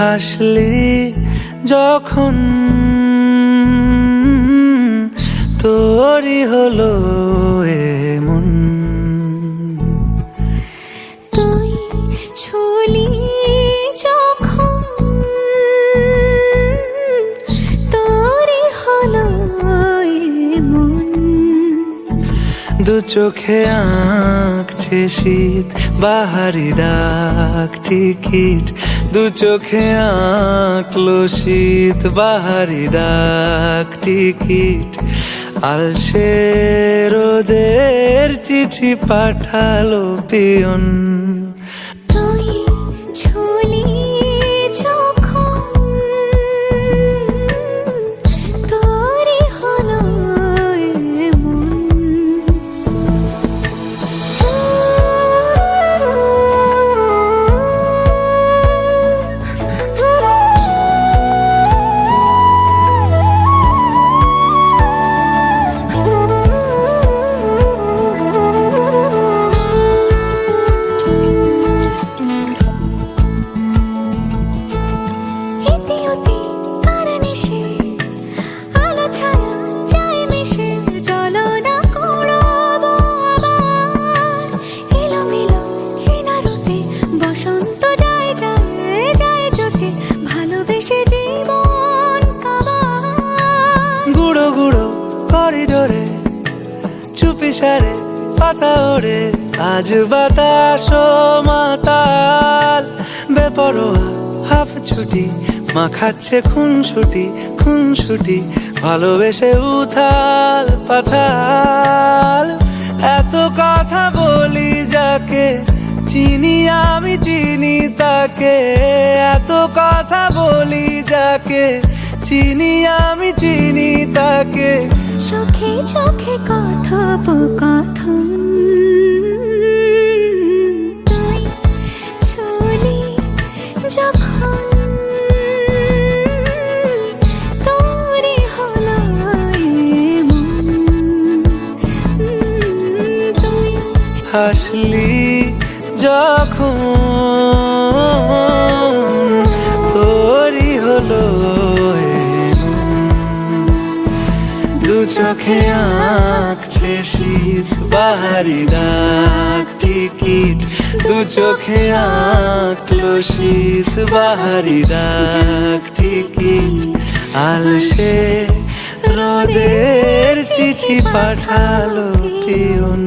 হাসলি যখন তোরই হলো এমন। তুই ছুলি যখন তোরই হলো এমন। দু চোখে আঁকছে শীত বাহারি ডাক টিকিট, দু চোখে আঁকলো শীত বাহারি ডাক টিকিট। আলসে রোদের চিঠি পাঠালো পিয়ন। তুই ছুলি যখন তোরই হলো এমন। গুঁড়ো গুঁড়ো করিডোরে চুপি সারে পাতা ওড়ে, আজ বাতাস মাতাল বেপরোয়া হাফ ছুটি মাখাচ্ছে খুনসুটি ভালোবেসে উথাল পাথাল। এত কথা বলি যাকে চিনি আমি চিনি তাকে, এত কথা বলি যাকে চিনি আমি চিনি তাকে। চোখে চোখে কথোপকথন, তুই ছুলি যখন তোরই হলো এমন। তুই হাসলি যখন তোরই হলো দু চোখে আঁকছে শীত বাহারি ডাক টিকিট, দু চোখে আঁকলো শীত বাহারি ডাক টিকিট। আলসে রোদের চিঠি পাঠালো পিয়ন।